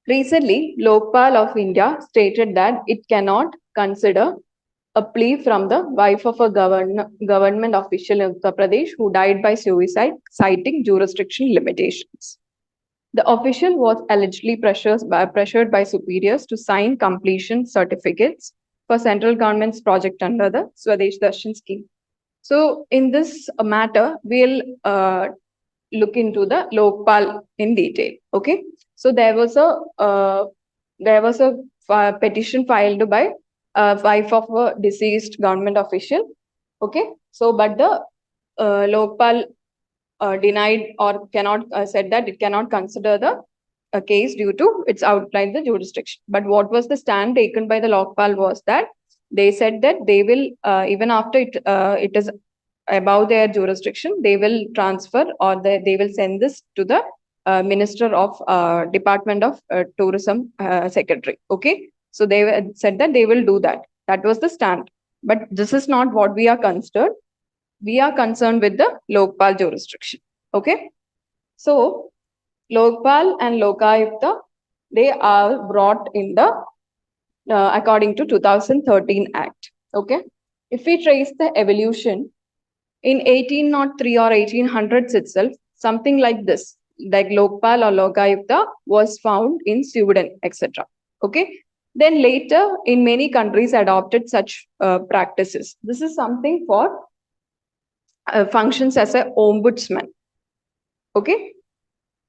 Recently, Lokpal of India stated that it cannot consider a plea from the wife of a government official in Uttar Pradesh who died by suicide, citing jurisdiction limitations. The official was allegedly pressured by superiors to sign completion certificates for central government's project under the Swadesh Darshan scheme. So, in this matter, we'll look into the Lokpal in detail. Okay, so there was a petition filed by wife of a deceased government official. Okay, so but the Lokpal denied or cannot said that it cannot consider the case due to its outside the jurisdiction. But what was the stand taken by the Lokpal was that they said that they will even after it is above their jurisdiction, they will transfer or they will send this to the Minister of Department of Tourism Secretary. Okay, so they said that they will do that. That was the stand. But this is not what we are concerned. We are concerned with the Lokpal jurisdiction. Okay, so Lokpal and Lokayukta, they are brought in the according to 2013 Act. Okay, if we trace the evolution in 1803 or 1800s itself, something like this, like Lokpal or Lokayukta was found in Sweden, etc. Okay. Then later, in many countries adopted such practices. This is something for functions as a ombudsman. Okay.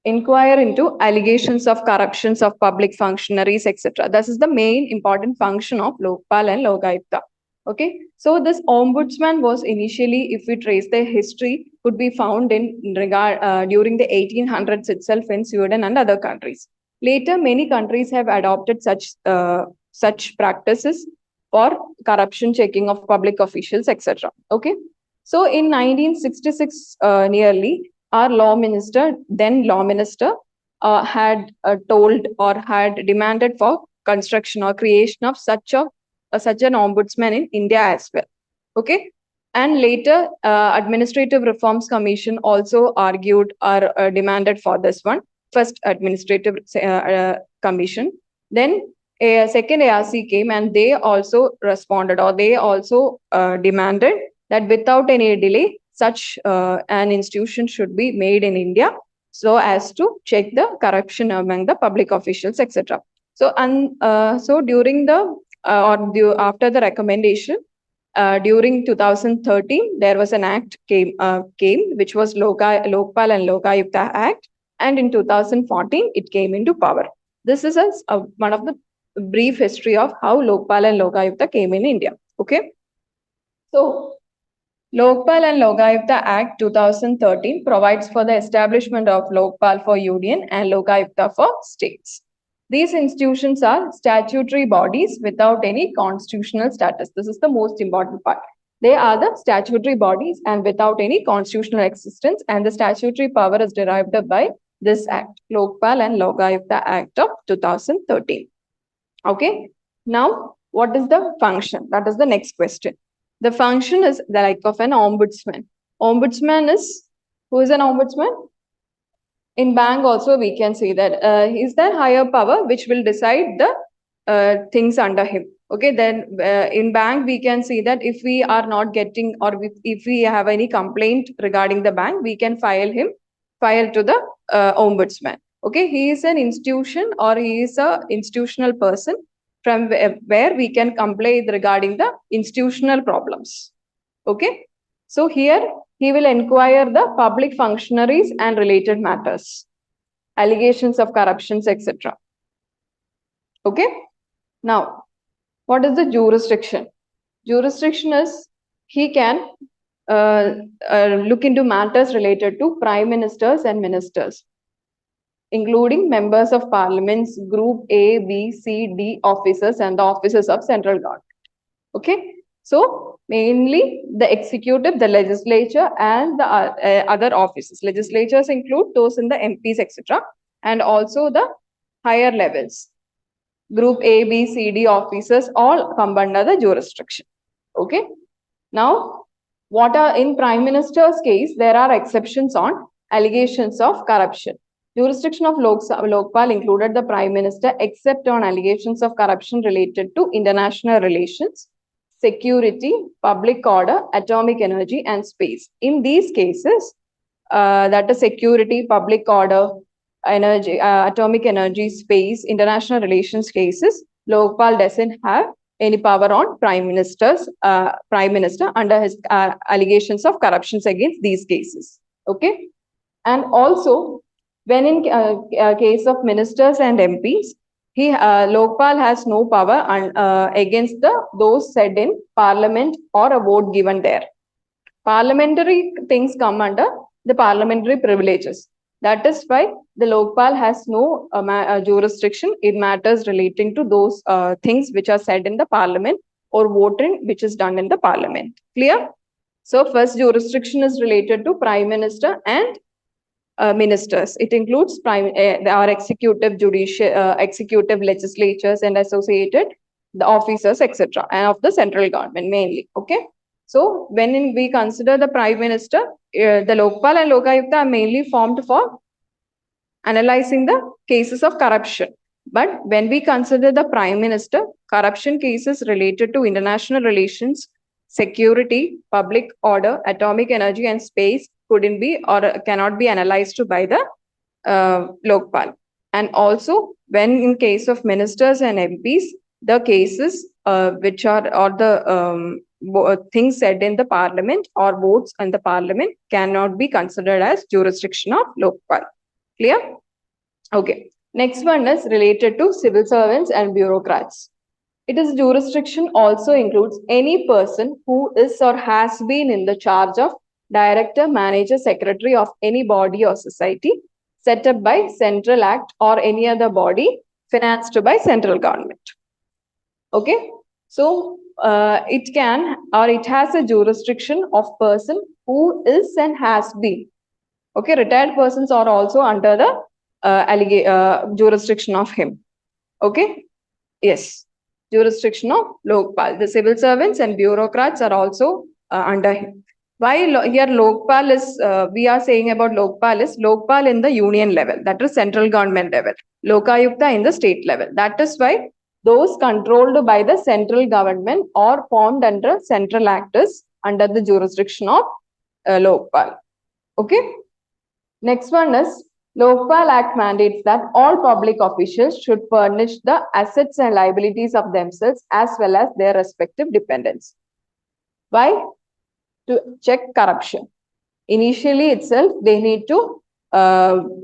Inquire into allegations of corruptions of public functionaries, etc. This is the main important function of Lokpal and Lokayukta. Okay, so this ombudsman was initially, if we trace the history, could be found in regard during the 1800s itself in Sweden and other countries. Later, many countries have adopted such practices for corruption checking of public officials, etc. Okay, so in 1966, nearly our then law minister, had told or had demanded for construction or creation of such an ombudsman in India as well. Okay. And later, Administrative Reforms Commission also argued or demanded for this one. First Administrative Commission. Then a second ARC came and they also responded or they also demanded that without any delay, such an institution should be made in India so as to check the corruption among the public officials, etc. So, so during the after the recommendation, during 2013, there was an act came which was Lokpal and Lokayukta Act, and in 2014 it came into power. This is one of the brief history of how Lokpal and Lokayukta came in India. Okay, so Lokpal and Lokayukta Act 2013 provides for the establishment of Lokpal for union and Lokayukta for states. These institutions are statutory bodies without any constitutional status. This is the most important part. They are the statutory bodies and without any constitutional existence, and the statutory power is derived by this act, Lokpal and Lokayukta Act of 2013. Okay. Now, what is the function? That is the next question. The function is the like of an ombudsman. Ombudsman is, who is an ombudsman? In bank also we can say that is there higher power which will decide the things under him. Okay, then in bank we can see that if we are not getting or if we have any complaint regarding the bank, we can file to the ombudsman. Okay, he is an institution or he is a institutional person from where we can complain regarding the institutional problems. Okay, so here he will inquire the public functionaries and related matters, allegations of corruptions, etc. Okay, now what is the jurisdiction? Jurisdiction is he can look into matters related to prime ministers and ministers, including members of parliaments, group A, B, C, D officers and the officers of central government. Okay, so mainly the executive, the legislature and the other offices. Legislatures include those in the MPs, etc. and also the higher levels. Group A, B, C, D officers all come under the jurisdiction. Okay. Now, what are in Prime Minister's case, there are exceptions on allegations of corruption. Jurisdiction of Lokpal included the Prime Minister except on allegations of corruption related to international relations, security, public order, atomic energy, and space. In these cases, that is security, public order, energy, atomic energy, space, international relations cases, Lokpal doesn't have any power on Prime Minister under his allegations of corruptions against these cases. Okay, and also when in case of ministers and MPs, Lokpal has no power against those said in Parliament or a vote given there. Parliamentary things come under the parliamentary privileges. That is why the Lokpal has no jurisdiction in matters relating to those things which are said in the Parliament or voting which is done in the Parliament. Clear? So first jurisdiction is related to Prime Minister and ministers. It includes our executive, judicial, executive legislatures and associated the officers, etc., and of the central government mainly. Okay. So when we consider the Prime Minister, the Lokpal and Lokayukta are mainly formed for analyzing the cases of corruption. But when we consider the Prime Minister, corruption cases related to international relations, security, public order, atomic energy, and space couldn't be or cannot be analyzed by the Lokpal. And also, when in case of ministers and MPs, the cases which are or the things said in the Parliament or votes in the Parliament cannot be considered as jurisdiction of Lokpal. Clear? Okay. Next one is related to civil servants and bureaucrats. It is jurisdiction also includes any person who is or has been in the charge of director, manager, secretary of any body or society set up by Central Act or any other body financed by central government. Okay. So it can or it has a jurisdiction of person who is and has been. Okay. Retired persons are also under the jurisdiction of him. Okay. Yes. Jurisdiction of Lokpal. The civil servants and bureaucrats are also under him. Why here Lokpal is, we are saying about Lokpal is Lokpal in the union level, that is central government level. Lokayukta in the state level. That is why those controlled by the central government or formed under central actors under the jurisdiction of Lokpal. Okay. Next one is Lokpal Act mandates that all public officials should furnish the assets and liabilities of themselves as well as their respective dependents. Why? To check corruption. Initially itself, they need to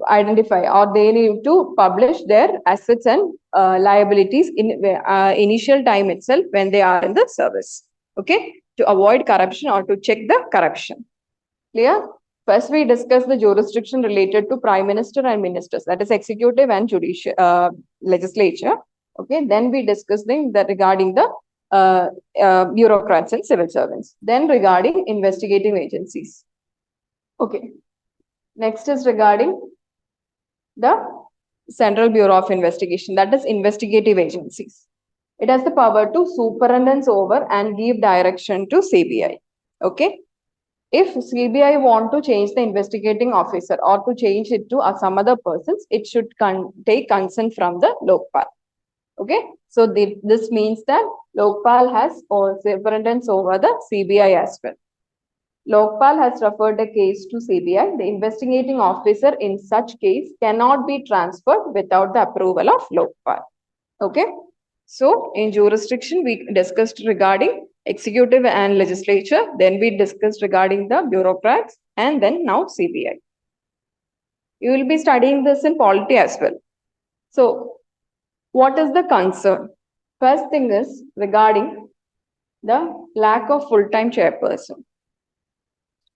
identify or they need to publish their assets and liabilities in initial time itself when they are in the service. Okay, to avoid corruption or to check the corruption. Clear? First, we discuss the jurisdiction related to Prime Minister and ministers, that is executive and judicial legislature. Okay, then we discuss regarding the bureaucrats and civil servants. Then regarding investigative agencies. Okay. Next is regarding the Central Bureau of Investigation, that is investigative agencies. It has the power to superintend over and give direction to CBI. Okay. If CBI want to change the investigating officer or to change it to some other persons, it should take consent from the Lokpal. Okay. So this means that Lokpal has superintendence over the CBI as well. Lokpal has referred a case to CBI. The investigating officer in such case cannot be transferred without the approval of Lokpal. Okay. So in jurisdiction, we discussed regarding executive and legislature. Then we discussed regarding the bureaucrats and then now CBI. You will be studying this in polity as well. So what is the concern? First thing is regarding the lack of full-time chairperson.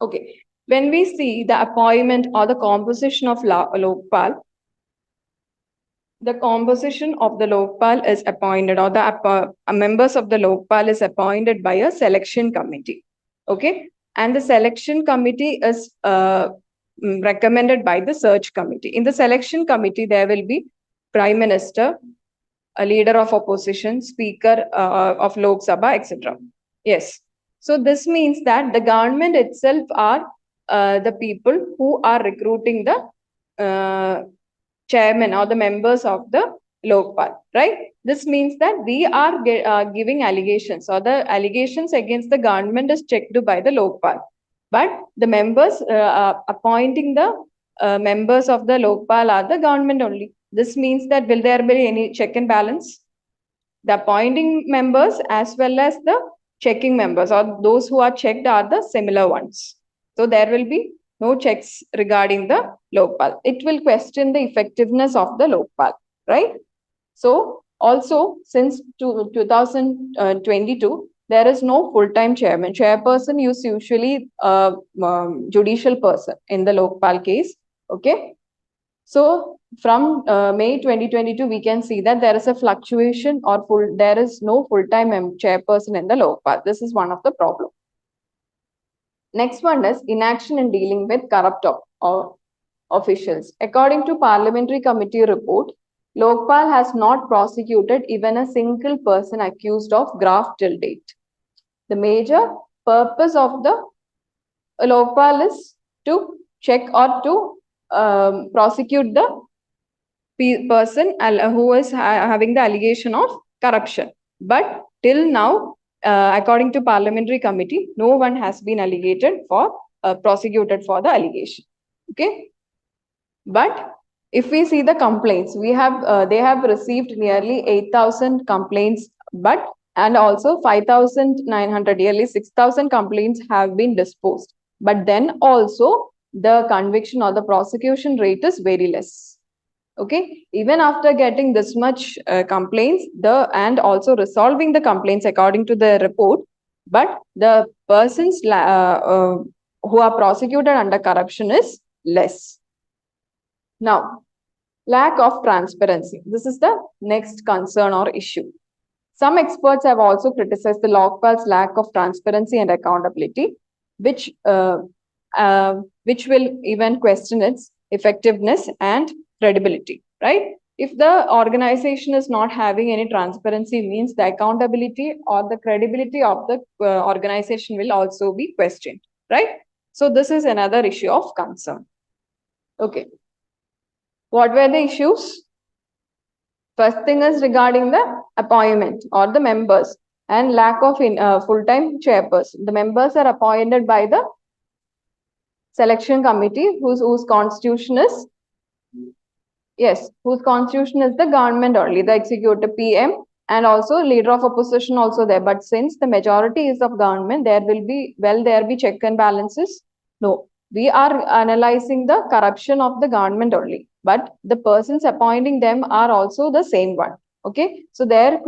Okay, when we see the appointment or the composition of Lokpal, the composition of the Lokpal is appointed or the members of the Lokpal is appointed by a selection committee. Okay, and the selection committee is recommended by the search committee. In the selection committee, there will be Prime Minister, a leader of opposition, speaker of Lok Sabha, etc. Yes. So this means that the government itself are the people who are recruiting the chairman or the members of the Lokpal, right? This means that we are giving allegations, or the allegations against the government is checked by the Lokpal. But the members appointing the members of the Lokpal are the government only. This means that will there be any check and balance? The appointing members as well as the checking members, or those who are checked, are the similar ones. So there will be no checks regarding the Lokpal. It will question the effectiveness of the Lokpal, right? So also since 2022, there is no full-time chairman. Chairperson is usually a judicial person in the Lokpal case. Okay. So from May 2022, we can see that there is a fluctuation, or there is no full-time chairperson in the Lokpal. This is one of the problems. Next one is inaction in dealing with corrupt officials. According to Parliamentary Committee report, Lokpal has not prosecuted even a single person accused of graft till date. The major purpose of the Lokpal is to check or to prosecute the person who is having the allegation of corruption. But till now, according to Parliamentary Committee, no one has been prosecuted for the allegation. Okay. But if we see the complaints, they have received nearly 8,000 complaints, and also 5,900, nearly 6,000 complaints have been disposed. But then also the conviction or the prosecution rate is very less. Okay, even after getting this much complaints, and also resolving the complaints according to the report, but the persons who are prosecuted under corruption is less. Now, lack of transparency. This is the next concern or issue. Some experts have also criticized the Lokpal's lack of transparency and accountability, which will even question its effectiveness and credibility, right? If the organization is not having any transparency, means the accountability or the credibility of the organization will also be questioned, right? So this is another issue of concern. Okay. What were the issues? First thing is regarding the appointment or the members and lack of full-time chairperson. The members are appointed by the selection committee whose constitution is, whose constitution is the government only, the executive PM, and also leader of opposition also there. But since the majority is of government, there be check and balances? No. We are analyzing the corruption of the government only, but the persons appointing them are also the same one. Okay, so there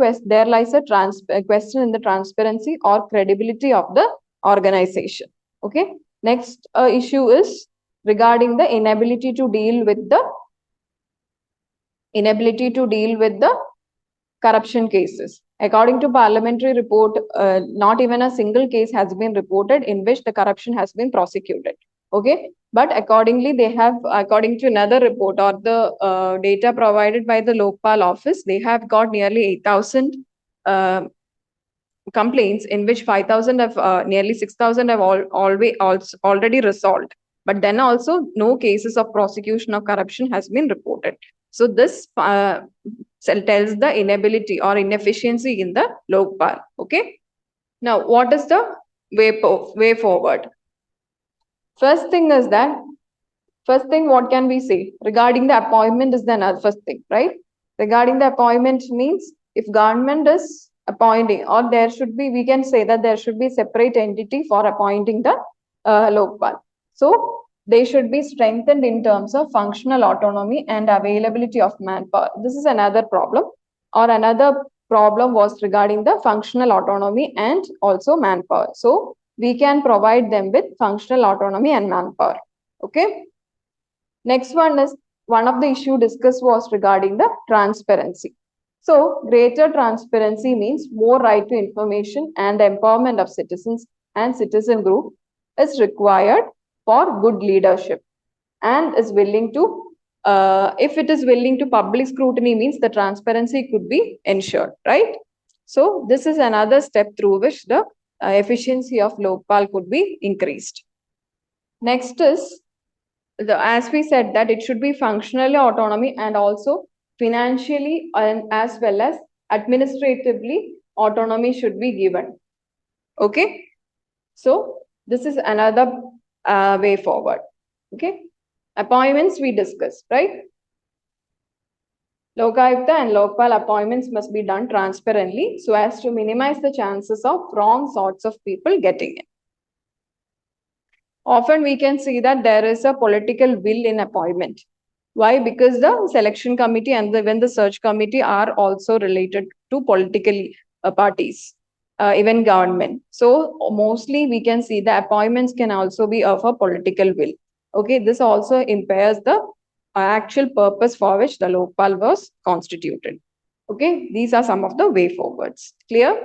lies a question in the transparency or credibility of the organization. Okay, next issue is regarding the inability to deal with the corruption cases. According to parliamentary report, not even a single case has been reported in which the corruption has been prosecuted. Okay, but accordingly, according to another report or the data provided by the Lokpal office, they have got nearly 8,000 complaints, in which 5,000 have nearly 6,000 have already resolved. But then also no cases of prosecution of corruption has been reported. So this tells the inability or inefficiency in the Lokpal. Okay. Now, what is the way forward? First thing, what can we say? Regarding the appointment is the first thing, right? Regarding the appointment means if government is appointing, or we can say that there should be separate entity for appointing the Lokpal. So they should be strengthened in terms of functional autonomy and availability of manpower. This is another problem, or another problem was regarding the functional autonomy and also manpower. So we can provide them with functional autonomy and manpower. Okay. Next one is, one of the issue discussed was regarding the transparency. So greater transparency means more right to information and empowerment of citizens and citizen group is required for good leadership, and is willing to, if it is willing to public scrutiny, means the transparency could be ensured, right? So this is another step through which the efficiency of Lokpal could be increased. Next is as we said that it should be functionally autonomy and also financially and as well as administratively autonomy should be given. Okay, so this is another way forward. Okay, appointments we discussed, right? Lokayukta and Lokpal appointments must be done transparently so as to minimize the chances of wrong sorts of people getting in. Often we can see that there is a political will in appointment. Why? Because the selection committee and even the search committee are also related to political parties, even government. So mostly we can see the appointments can also be of a political will. Okay, this also impairs the actual purpose for which the Lokpal was constituted. Okay, these are some of the way forwards. Clear?